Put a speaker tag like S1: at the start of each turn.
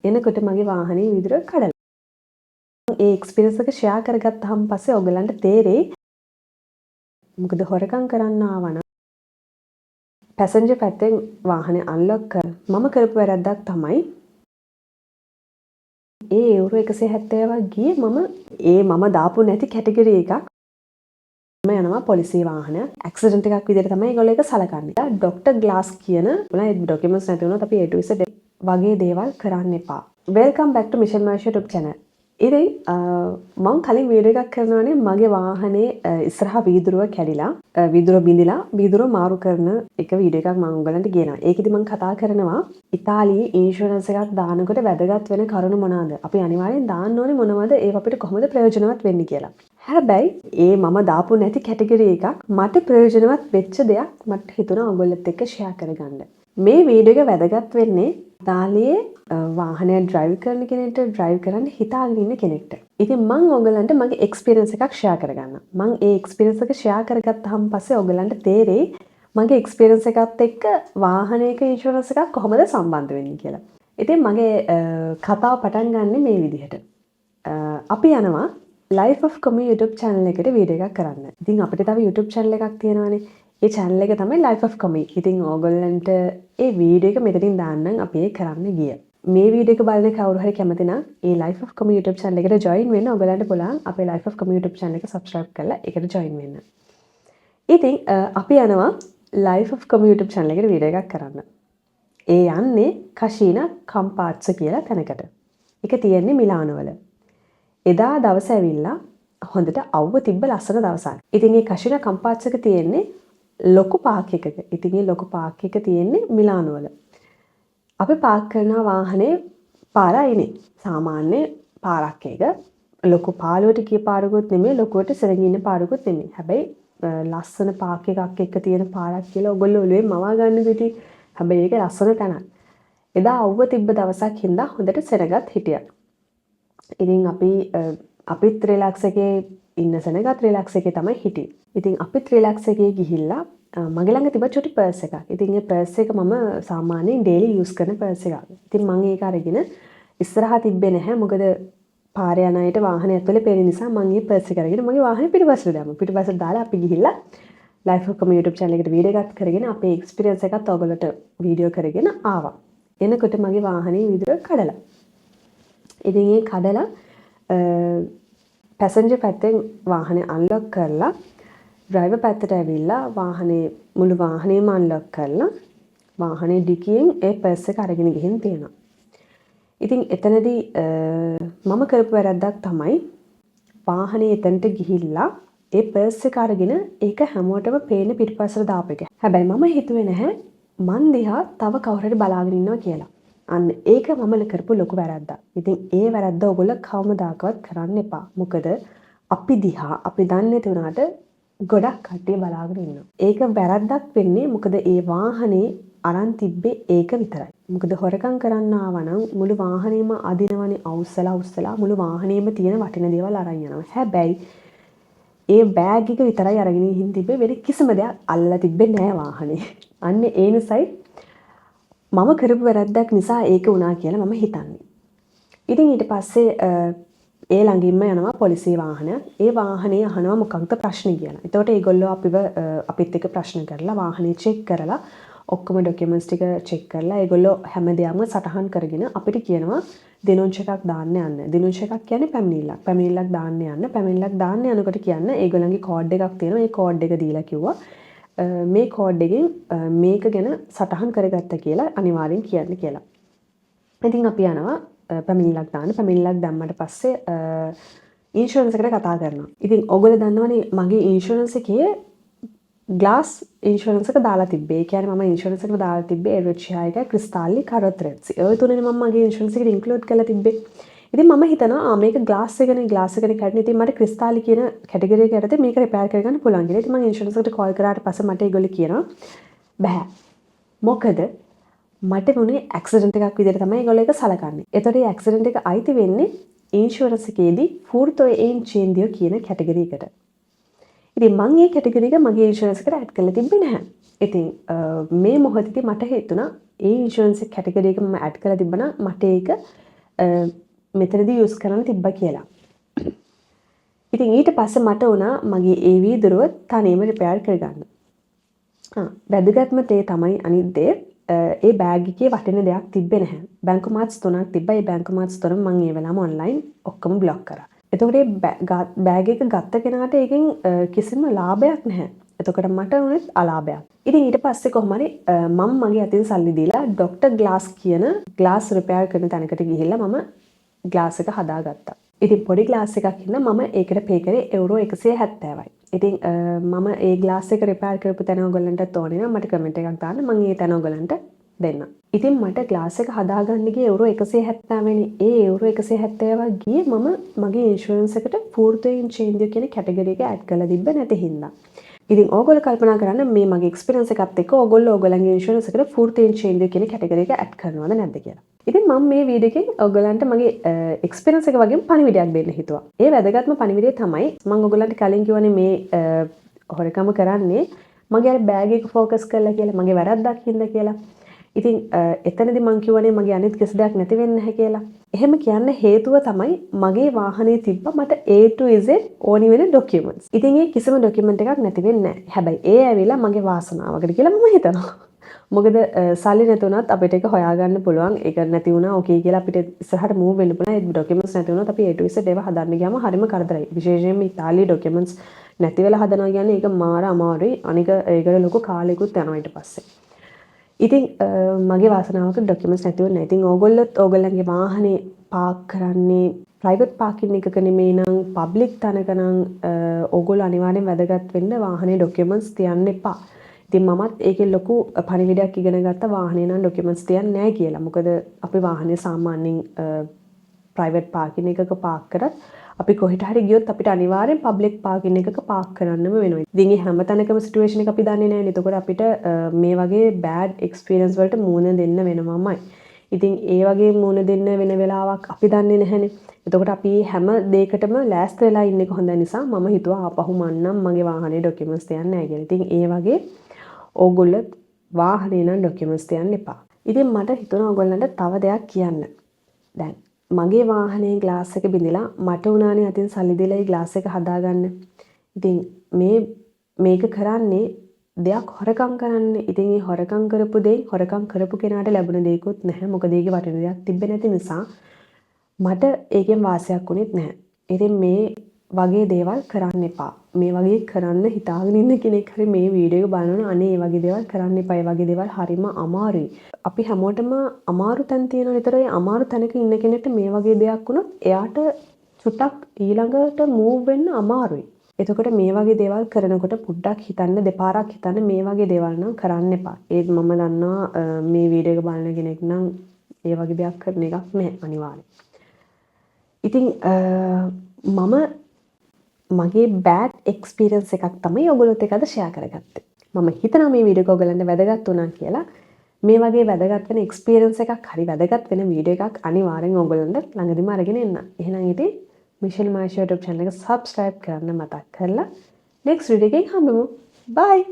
S1: එනකොට මගේ වාහනේ වීදුරුව කඩලා. ඒ එක්ස්පීරියන්ස් එක ෂෙයා කරගත්තාම පස්සේ ඔයගලන්ට තේරෙයි මොකද හොරකම් කරන්න ආවනම් පැසෙන්ජර් පැත්තෙන් වාහනේ අන්ලොක් කර මම කරපු වැරද්දක් තමයි ඒ යුරෝ 170ක් ගියේ මම දාපු නැති කැටගරි එකක් මම යනවා පොලිසිය වාහනයක් ඇක්සිඩන්ට් එකක් විදිහට තමයි ඒගොල්ලෝ ඒක සලකන්නේ. ડોක්ටර් ග්ලාස් කියන උනා ડોකියුමන්ට්ස් නැති වුණොත් අපි A to Z වගේ දේවල් කරන්න එපා. වෙල්කම් බැක් ටු මිෂන් මාෂ් YouTube channel. ඉතින් මම කලින් වීඩියෝ එකක් කරනවානේ මගේ වාහනේ ඉස්සරහා වීදුරුව කැඩිලා වීදුරුව බිඳිලා වීදුරුව මාරු කරන එක වීඩියෝ එකක් මම ඔයගලන්ට ගේනවා. ඒකෙදි මම කතා කරනවා ඉතාලියේ ඉන්ෂුරන්ස් එකක් දානකොට වැදගත් වෙන කරුණු මොනවාද? අපි අනිවාර්යෙන් දාන්න ඕනේ මොනවද? ඒක අපිට කොහොමද ප්‍රයෝජනවත් වෙන්නේ කියලා. හැබැයි මම දාපු නැති කැටගරි එකක් මට ප්‍රයෝජනවත් වෙච්ච දෙයක් මට හිතුණා ඔයගොල්ලොත් එක්ක ෂෙයා කරගන්න. මේ වීඩියෝ එක වැදගත් වෙන්නේ ඉතාලියේ වාහනය ඩ්‍රයිව් කරන කෙනෙක්ට ඩ්‍රයිව් කරන්න හිතාගෙන ඉන්න කෙනෙක්ට. ඉතින් මම ඔයගලන්ට මගේ එක්ස්පීරියන්ස් එකක් ෂෙයා කරගන්නම්. මම ඒ එක්ස්පීරියන්ස් එක ෂෙයා කරගත්තාම පස්සේ ඔයගලන්ට තේරෙයි මගේ එක්ස්පීරියන්ස් එකත් එක්ක වාහනයක ඉන්ෂුරන්ස් එකක් කොහොමද සම්බන්ධ වෙන්නේ කියලා. ඉතින් මගේ කතාව පටන් ගන්න මේ විදිහට. අපි යනවා Life of Commie YouTube channel එකට වීඩියෝ එකක් කරන්න. ඉතින් අපිට තව YouTube channel එකක් තියෙනවානේ. ඒ channel එක තමයි Life of Commie. ඉතින් ඕගොල්ලන්ට ඒ වීඩියෝ එක මෙතනින් දාන්නම් අපි ඒක කරන්න ගිය. මේ වීඩියෝ එක බලන කවුරු හරි කැමති නම් ඒ Life of Commie YouTube channel එකට join වෙන්න ඔයගලන්ට පුළුවන් අපේ Life of Commie YouTube channel එක subscribe කරලා ඒකට join වෙන්න. ඉතින් අපි යනවා Life of Commie YouTube channel එකට වීඩියෝ එකක් කරන්න. ඒ යන්නේ කෂීනා කම්පාත්ස කියලා තැනකට. ඒක තියෙන්නේ මිලානෝ වල. එදා දවස ඇවිල්ලා හොඳට අවුව තිබ්බ ලස්සන දවසක්. ඉතින් මේ කෂීනා කම්පාත්ස එක තියෙන්නේ ලොකු පාක් එකක. ඉතින් මේ ලොකු පාක් එක තියෙන්නේ මිලානෝ වල. අපි පාක් කරන වාහනේ පාර අයිනේ. සාමාන්‍ය පාරක් එක. ලොකු පාළුවට ගිය පාරකුත් නෙමෙයි ලොකුවට සෙරගෙන ඉන්න පාරකුත් නෙමෙයි. හැබැයි ලස්සන පාක් එකක් එක්ක තියෙන පාරක් කියලා ඔයගොල්ලෝ ඔළුවේ මවා ගන්න පිටි. හැබැයි ඒක ලස්සන තැනක්. එදා අවුව තිබ්බ දවසක් හින්දා හොඳට සෙනගත් හිටියා. ඉතින් අපිත් රිලැක්ස් එකේ ඉන්න සෙනගත් රිලැක්ස් එකේ තමයි හිටියේ. ඉතින් අපිත් රිලැක්ස් එකේ ගිහිල්ලා මගේ ළඟ තිබ්බ චුටි පර්ස් එකක්. ඉතින් ඒ පර්ස් එක මම සාමාන්‍යයෙන් ඩේලි යූස් කරන පර්ස් එකක්. ඉතින් මම ඒක අරගෙන ඉස්සරහා තිබ්බේ නැහැ. මොකද පාරේ යන අයට වාහනේ ඇතුලේ පේන නිසා මම මේ පර්ස් එක අරගෙන මගේ වාහනේ පිටිපස්සට දැම්මා. පිටිපස්සට දාලා අපි ගිහිල්ලා Life of Commie YouTube channel එකට වීඩියෝ එකක් කරගෙන අපේ එක්ස්පීරියන්ස් එකත් ඔයගොල්ලන්ට වීඩියෝ කරගෙන ආවා. එනකොට මගේ වාහනේ වීදුරුව කඩලා. ඉතින් ඒ කඩලා පැසෙන්ජර් පැත්තෙන් වාහනේ අන්ලොක් කරලා ඩ්‍රයිවර් පැත්තට ඇවිල්ලා මුළු වාහනේම අන්ලොක් කරලා වාහනේ ඩිකියෙන් ඒ පර්ස් එක අරගෙන ගිහින් තියෙනවා. ඉතින් එතනදී මම කරපු වැරද්දක් තමයි වාහනේ එතනට ගිහිල්ලා ඒ පර්ස් එක අරගෙන ඒක හැමෝටම පේන පිටිපස්සට දාපු එක. හැබැයි මම හිතුවේ නැහැ මන් දිහා තව කවුරු හරි බලාගෙන ඉන්නවා කියලා. අන්න ඒක මම කරපු ලොකු වැරද්දක්. ඉතින් ඒ වැරද්ද ඔයගොල්ලෝ කවමදාකවත් කරන්න එපා. මොකද අපි දිහා අපි දන්නේ නැති වුණාට ගොඩක් කට්ටිය බලාගෙන ඉන්නවා. ඒක වැරද්දක් වෙන්නේ මොකද ඒ වාහනේ අරන් තිබ්බේ ඒක විතරයි. මොකද හොරකම් කරන්න ආවනම් මුළු වාහනේම අදිනවනේ අවුස්සලා මුළු වාහනේම තියෙන වටින දේවල් අරන් යනවා. හැබැයි ඒ බෑග් එක විතරයි අරගෙන ගිහින් තිබ්බේ වෙන කිසිම දෙයක් අල්ලලා තිබ්බේ නෑ වාහනේ. අන්න ඒ නිසායි මම කරපු වැරද්දක් නිසා ඒක වුණා කියලා මම හිතන්නේ. ඉතින් ඊට පස්සේ ඒ ළඟින්ම යනවා පොලිසිය වාහනය. ඒ වාහනේ අහනවා මොකක්ද ප්‍රශ්නේ කියලා. එතකොට ඒගොල්ලෝ අපිත් එක්ක ප්‍රශ්න කරලා වාහනේ චෙක් කරලා ඔක්කොම ඩොකියුමන්ට්ස් ටික චෙක් කරලා ඒගොල්ලෝ හැමදේම සටහන් කරගෙන අපිට කියනවා දිනුංචි එකක් දාන්න යන්න. දිනුංචි එකක් කියන්නේ පැමිණිල්ලක්. පැමිණිල්ලක් දාන්න යන්න. පැමිණිල්ලක් දාන්න යනකොට කියන්න ඒගොල්ලන්ගේ කෝඩ් එකක් තියෙනවා. ඒ කෝඩ් එක දීලා කිව්වා මේ කෝඩ් එකෙන් මේක ගැන සටහන් කරගත්ත කියලා අනිවාර්යෙන් කියන්න කියලා. ඉතින් අපි යනවා පැමිණිල්ලක් දාන්න. පැමිණිල්ලක් දැම්මට පස්සේ ඉන්ෂුරන්ස් එකට කතා කරනවා. ඉතින් ඔයගොල්ලෝ දන්නවනේ මගේ ඉන්ෂුරන්ස් එකේ ග්ලාස් ඉන්ෂුරන්ස් එක දාලා තිබ්බේ. ඒ කියන්නේ මම ඉන්ෂුරන්ස් එකට දාලා තිබ්බේ එරිච්චා එකයි ක්‍රිස්ටාලි කරොත්රෙට්සි. ඔය තුනේ මම මගේ ඉන්ෂුරන්ස් එකට ඉන්ක්ලූඩ් කරලා තිබ්බේ. ඉතින් මම හිතනවා මේක ග්ලාස් එකනේ කඩන. ඉතින් මට ක්‍රිස්ටාලි කියන කැටගරි එක යටතේ මේක රිපෙයාර් කරගන්න පුළුවන් කියලා. ඉතින් මම ඉන්ෂුරන්ස් එකට කෝල් කරාට පස්සේ මට ඒගොල්ලෝ කියනවා බෑ. මොකද මට වුණේ ඇක්සිඩන්ට් එකක් විදිහට තමයි ඒගොල්ලෝ ඒක සලකන්නේ. ඒතකොට මේ ඇක්සිඩන්ට් එක අයිති වෙන්නේ ඉන්ෂුරන්ස් එකේදී ෆූර්තෝ එන්චේන්දියෝ කියන කැටගරි එකට. ඉතින් මම මේ කැටගරි එක මගේ ඉන්ෂුරන්ස් එකට ඇඩ් කරලා තිබ්බේ නැහැ. ඉතින් මේ මොහොතේදී මට හිතුණා ඒ ඉන්ෂුරන්ස් කැටගරි එක මම ඇඩ් කරලා තිබ්බනම් මට ඒක මෙතනදී යූස් කරන්න තිබ්බා කියලා. ඉතින් ඊට පස්සේ මට වුණා මගේ ඒ වීදුරුව තනියම රිපෙයාර් කරගන්න. වැදගත්ම දේ තමයි අනිත් දේ ඒ බෑග් එකේ වටින දෙයක් තිබ්බේ නැහැ. බැංකු මාර්ක්ස් 3ක් තිබ්බා. ඒ බැංකු මාර්ක්ස් 3 මම ඒ වෙලාවම ඔන්ලයින් ඔක්කොම බ්ලොක් කරා. එතකොට මේ බෑග් එක ගත්ත කෙනාට ඒකෙන් කිසිම ලාභයක් නැහැ. එතකොට මට උනෙත් අලාභයක්. ඉතින් ඊට පස්සේ කොහොම හරි මම මගේ අතින් සල්ලි දීලා ඩොක්ටර් ග්ලාස් කියන ග්ලාස් රිපෙයාර් කරන තැනකට ගිහිල්ලා මම ග්ලාස් එක හදාගත්තා. ඉතින් පොඩි ග්ලාස් එකක් හින්දා මම ඒකට පේ කරේ €170යි. ඉතින් මම ඒ ග්ලාස් එක රිපෙයාර් කරපු තැන ඔයගොල්ලන්ට ඕනේ නම් මට කමෙන්ට් එකක් දාන්න මම ඒ තැන ඔයගොල්ලන්ට දෙන්නම්. ඉතින් මට ග්ලාස් එක හදාගන්න ගියේ €170 වෙනි. ඒ €170 ගියේ මම මගේ ඉන්ෂුරන්ස් එකට පූර්තයෙන් චේන්ජ් කියන කැටගරි එක ඇඩ් කරලා තිබ්බ නැති හින්දා. ඉතින් ඕගොල්ලෝ කල්පනා කරන්න මේ මගේ එක්ස්පීරියන්ස් එකත් එක්ක ඕගොල්ලෝ ඕගොල්ලන්ගේ ඉන්ෂුරන්ස් එකට ෆූර්තයෙන් චේන්ජ් කියන කැටගරි එක ඇඩ් කරනවද නැද්ද කියලා. ඉතින් මම මේ වීඩියෝ එකෙන් ඕගොල්ලන්ට මගේ එක්ස්පීරියන්ස් එක වගේම පණිවිඩයක් දෙන්න හිතුවා. ඒ වැදගත්ම පණිවිඩය තමයි මම ඕගොල්ලන්ට කලින් කිව්වනේ මේ හොරකම කරන්නේ මගේ අර බෑග් එක ફોකස් කරලා කියලා මගේ වැරද්දක් හින්දා කියලා. ඉතින් එතනදී මං කිව්වනේ මගේ අනිත් කිසි දෙයක් නැති වෙන්නේ නැහැ කියලා. එහෙම කියන්න හේතුව තමයි මගේ වාහනේ තිබ්බ මට A to Z ඕනි වෙන ડોකියුමන්ට්ස්. ඉතින් ඒ කිසිම ડોකියුමන්ට් එකක් නැති වෙන්නේ නැහැ. හැබැයි ඒ ඇවිල්ලා මගේ වාසනාවකට කියලා මම හිතනවා. මොකද සල්ලි නැතුණත් අපිට ඒක හොයාගන්න පුළුවන්. ඒක නැති වුණා ඕකේ කියලා අපිට ඉස්සරහට මූව් වෙන්න පුළුවන්. ඒ ડોකියුමන්ට්ස් නැති වුණොත් අපි A to Z ඒවා හදන්න ගියාම හරිම කරදරයි. විශේෂයෙන්ම ඉතාලියේ ડોකියුමන්ට්ස් නැති වෙලා හදනවා කියන්නේ ඒක මාර අමාරුයි. අනික ඒකට ලොකු කාලෙකුත් යනවා ඊට පස්සේ. ඉතින් මගේ වාසනාවකට ડોකියුමන්ට්ස් නැති වුණා. ඉතින් ඕගොල්ලොත් ඕගොල්ලන්ගේ වාහනේ පාක් කරන්නේ ප්‍රයිවට් පාකින් එකක නෙමෙයි නම් පබ්ලික් තැනක නම් ඕගොල්ලෝ අනිවාර්යෙන් වැදගත් වෙන්න වාහනේ ડોකියුමන්ට්ස් තියන්න එපා. ඉතින් මමත් ඒකේ ලොකු පණිවිඩයක් ඉගෙන ගත්තා වාහනේ නම් ડોකියුමන්ට්ස් තියන්නේ නැහැ කියලා. මොකද අපි වාහනේ සාමාන්‍යයෙන් ප්‍රයිවට් පාකින් එකක පාක් කරත් අපි කොහෙට හරි ගියොත් අපිට අනිවාර්යෙන් පබ්ලික් පාකින් එකක පාක් කරන්නම වෙනවා. ඉතින් මේ හැම තැනකම සිටුේෂන් එක අපි දන්නේ නැහැ. එතකොට අපිට මේ වගේ බෑඩ් එක්ස්පීරියන්ස් වලට මුහුණ දෙන්න වෙනවමයි. ඉතින් ඒ වගේ මුහුණ දෙන්න වෙන වෙලාවක් අපි දන්නේ නැහැනේ. එතකොට අපි හැම දෙයකටම ලෑස්ති වෙලා ඉන්න එක හොඳ නිසා මම හිතුවා ආපහු මන්නම් මගේ වාහනේ ડોකියුමන්ට්ස් තියන්න නැහැ කියලා. ඉතින් ඒ වගේ ඕගොල්ලෝ වාහනේ නම් ડોකියුමන්ට්ස් තියන්න එපා. ඉතින් මට හිතුණා ඕගොල්ලන්ට තව දෙයක් කියන්න. දැන් මගේ වාහනේ ග්ලාස් එක බිඳිලා මට උනානේ අතින් සල්ලි දීලා ඒ ග්ලාස් එක හදාගන්න. ඉතින් මේක කරන්නේ දෙයක් හොරකම් කරන්නේ. ඉතින් මේ හොරකම් කරපු දෙයි හොරකම් කරපු කෙනාට ලැබුණ දෙයක්වත් නැහැ. මොකද ඒකේ වටින දෙයක් තිබ්බේ නැති නිසා මට ඒකෙන් වාසියක් වුණෙත් නැහැ. ඉතින් මේ වගේ දේවල් කරන්න එපා. මේ වගේ කරන්න හිතාගෙන ඉන්න කෙනෙක් හරි මේ වීඩියෝ එක බලනවා අනේ මේ වගේ දේවල් කරන්න එපා. මේ වගේ දේවල් හරිම අමාරුයි. අපි හැමෝටම අමාරු තැන් තියෙනවා. ඒතර ඒ අමාරු තැනක ඉන්න කෙනෙක්ට මේ වගේ දෙයක් වුණොත් එයාට චුට්ටක් ඊළඟට මූව් වෙන්න අමාරුයි. එතකොට මේ වගේ දේවල් කරනකොට පොඩ්ඩක් හිතන්න දෙපාරක් හිතන්න මේ වගේ දේවල් නම් කරන්න එපා. ඒත් මම දන්නවා මේ වීඩියෝ එක බලන කෙනෙක් නම් ඒ වගේ දෙයක් කරන එකක් නැහැ අනිවාර්යෙන්. ඉතින් මම මගේ බෑඩ් එක්ස්පීරියන්ස් එකක් තමයි ඔයගොල්ලොත් එක්ක අද ෂෙයා කරගත්තේ. මම හිතනවා මේ වීඩියෝ එක ඔයගලන්ට වැදගත් වුණා කියලා. මේ වගේ වැදගත් වෙන එක්ස්පීරියන්ස් එකක් හරි වැදගත් වෙන වීඩියෝ එකක් අනිවාර්යෙන් ඔයගොල්ලන්ට ළඟදිම අරගෙන එන්න. එහෙනම් ඉතින් මිෂෙල් මාෂා YouTube channel එක subscribe කරන්න මතක් කරලා next video එකෙන් හම්බෙමු. Bye.